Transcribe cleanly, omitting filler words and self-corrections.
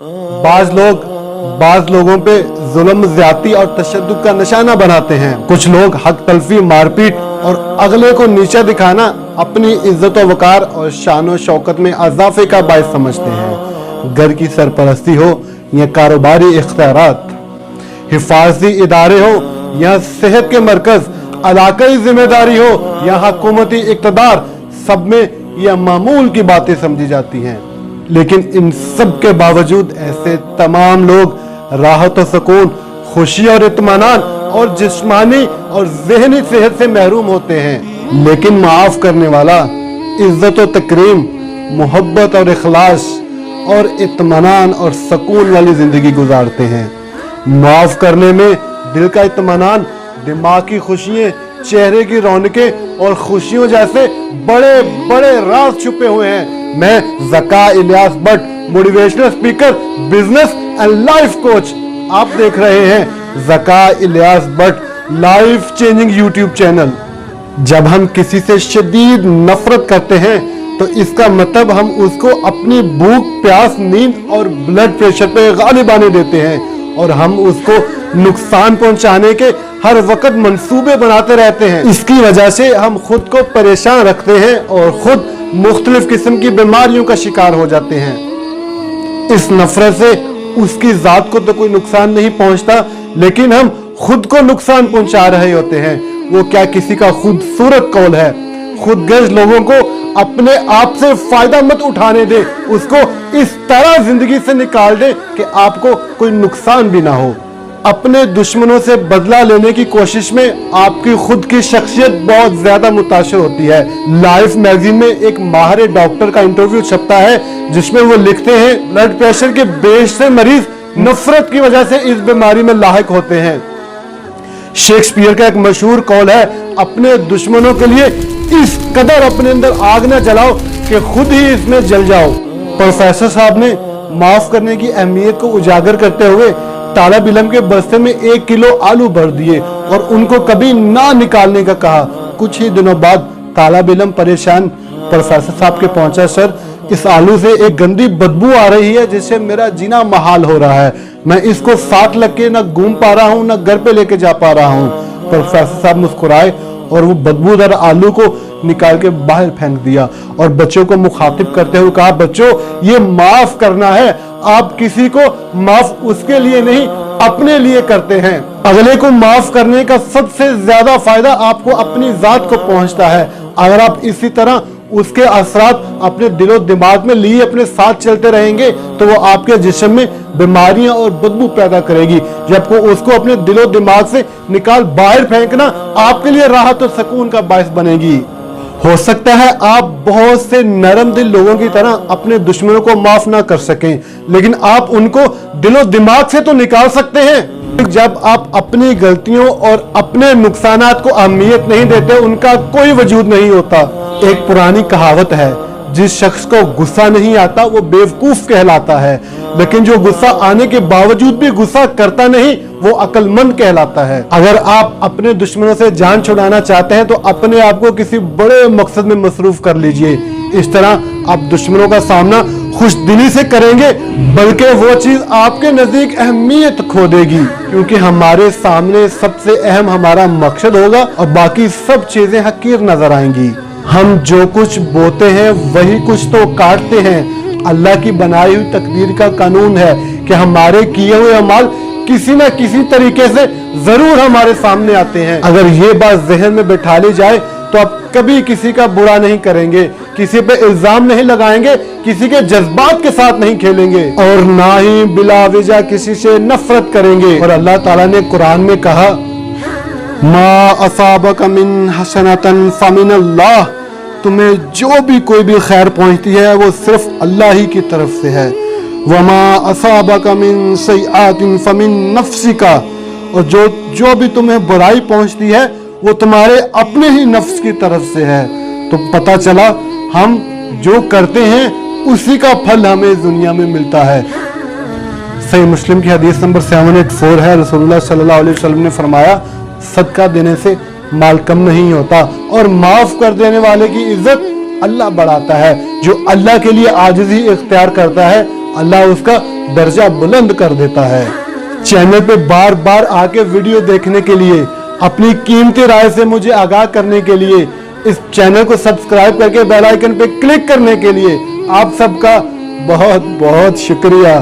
बाज लोगों पे जुल्म, ज्यादती और तशद्दुद का निशाना बनाते हैं। कुछ लोग हक तलफी, मारपीट और अगले को नीचा दिखाना अपनी इज्जत व वकार और शान व शौकत में इजाफे का बायस समझते हैं। घर की सरपरस्ती हो या कारोबारी इख्तियारात, हिफाजती इदारे हो या सेहत के मरकज, इलाकाई जिम्मेदारी हो या हुकूमती इक़्तिदार, सब में यह मामूल की बातें समझी जाती हैं। लेकिन इन सब के बावजूद ऐसे तमाम लोग राहत और सुकून, खुशी और इत्मीनान और जिस्मानी और ज़हनी सेहत से महरूम होते हैं। लेकिन माफ करने वाला इज्जत और तकरीम, मोहब्बत और इखलास और इत्मीनान और सुकून वाली जिंदगी गुजारते हैं। माफ करने में दिल का इत्मीनान, दिमाग की खुशियाँ, चेहरे की रौनकें और खुशियों जैसे बड़े बड़े राज छुपे हुए हैं। मैं Zaka Ilyas Bhatt, motivational speaker, business and life coach, आप देख रहे हैं Zaka Ilyas Bhatt life changing YouTube channel. जब हम किसी से शदीद नफरत करते हैं तो इसका मतलब हम उसको अपनी भूख, प्यास, नींद और ब्लड प्रेशर पे गालिब आने देते हैं और हम उसको नुकसान पहुंचाने के हर वक्त मंसूबे बनाते रहते हैं। इसकी वजह से हम खुद को परेशान रखते हैं और खुद मुख्तलिफ किस्म की बीमारियों का शिकार हो जाते हैं। इस नफरत से उसकी जात को तो कोई नुकसान नहीं पहुंचता, लेकिन हम खुद को नुकसान पहुंचा रहे होते हैं। वो क्या किसी का खूबसूरत कौल है, खुदगर्ज लोगों को अपने आप से फायदा मत उठाने दे, उसको इस तरह जिंदगी से निकाल दे कि आपको कोई नुकसान भी ना हो। अपने दुश्मनों से बदला लेने की कोशिश में आपकी खुद की शख्सियत बहुत ज्यादा मुतासर होती है। लाइफ मैगजीन में एक माहिर डॉक्टर का इंटरव्यू छपता है जिसमें वो लिखते हैं ब्लड प्रेशर के बेशतर मरीज नफरत की वजह से इस बीमारी में लाहिक होते हैं। शेक्सपियर का एक मशहूर कौल है, अपने दुश्मनों के लिए इस कदर अपने अंदर आग न जलाओ कि खुद ही इसमें जल जाओ। प्रोफेसर साहब ने माफ करने की अहमियत को उजागर करते हुए तालब इल्म के बस्ते में 1 किलो आलू भर दिए और उनको कभी ना निकालने का कहा। कुछ ही दिनों बाद तालब इल्म परेशान प्रोफेसर साहब के पहुंचा, सर इस आलू से एक गंदी बदबू आ रही है जिससे मेरा जीना महाल हो रहा है। मैं इसको साथ लग के ना घूम पा रहा हूँ, ना घर पे लेके जा पा रहा हूँ। प्रोफेसर साहब मुस्कुराए और वो बदबूदार आलू को निकाल के बाहर फेंक दिया और बच्चों को मुखातिब करते हुए कहा, बच्चों ये माफ करना है, आप किसी को माफ उसके लिए नहीं अपने लिए करते हैं। अगले को माफ करने का सबसे ज्यादा फायदा आपको अपनी जात को पहुंचता है। अगर आप इसी तरह उसके असरात अपने दिलो दिमाग में लिए अपने साथ चलते रहेंगे तो वो आपके जिस्म में बीमारियां और बदबू पैदा करेगी, जबकि उसको अपने दिलो दिमाग से निकाल बाहर फेंकना आपके लिए राहत और सुकून का बायस बनेगी। हो सकता है आप बहुत से नरम दिल लोगों की तरह अपने दुश्मनों को माफ ना कर सकें, लेकिन आप उनको दिलो दिमाग से तो निकाल सकते हैं। जब आप अपनी गलतियों और अपने नुकसानात को अहमियत नहीं देते, उनका कोई वजूद नहीं होता। एक पुरानी कहावत है, जिस शख्स को गुस्सा नहीं आता वो बेवकूफ कहलाता है, लेकिन जो गुस्सा आने के बावजूद भी गुस्सा करता नहीं वो अक्लमंद कहलाता है। अगर आप अपने दुश्मनों से जान छुड़ाना चाहते हैं तो अपने आप को किसी बड़े मकसद में मसरूफ कर लीजिए। इस तरह आप दुश्मनों का सामना खुश दिली से करेंगे, बल्कि वो चीज आपके नजदीक अहमियत खो देगी, क्योंकि हमारे सामने सबसे अहम हमारा मकसद होगा और बाकी सब चीजें हकीर नजर आएंगी। हम जो कुछ बोते हैं वही कुछ तो काटते हैं। अल्लाह की बनाई हुई तकदीर का कानून है कि हमारे किए हुए अमाल किसी न किसी तरीके से जरूर हमारे सामने आते हैं। अगर ये बात जहन में बैठा ली जाए तो आप कभी किसी का बुरा नहीं करेंगे, किसी पे इल्जाम नहीं लगाएंगे, किसी के जज्बात के साथ नहीं खेलेंगे और ना ही बिला वजह किसी से नफरत करेंगे। और अल्लाह ताला ने कुरान में कहा, मा असाबक मिन हसनतन फमिनल्लाह, तुम्हें जो भी कोई भी खैर पहुंचती है वो सिर्फ अल्लाह ही की तरफ से है। वमा असाबक मिन सय्यातिन फमिन नफ्सिका, और जो भी तुम्हें बुराई पहुंचती है वो तुम्हारे अपने ही नफ्स की तरफ से है। तो पता चला हम जो करते हैं उसी का फल हमें दुनिया में मिलता है। सही मुस्लिम की हदीस नंबर 784 है, रसूलुल्लाह सल्लल्लाहु अलैहि वसल्लम ने फरमाया, सदका देने से माल कम नहीं होता और माफ कर देने वाले की इज्जत अल्लाह बढ़ाता है। जो अल्लाह के लिए आजिज़ी इख्तियार करता है अल्लाह उसका दर्जा बुलंद कर देता है। चैनल पे बार बार आके वीडियो देखने के लिए, अपनी कीमती राय से मुझे आगाह करने के लिए, इस चैनल को सब्सक्राइब करके बेल आइकन पे क्लिक करने के लिए आप सबका बहुत बहुत शुक्रिया।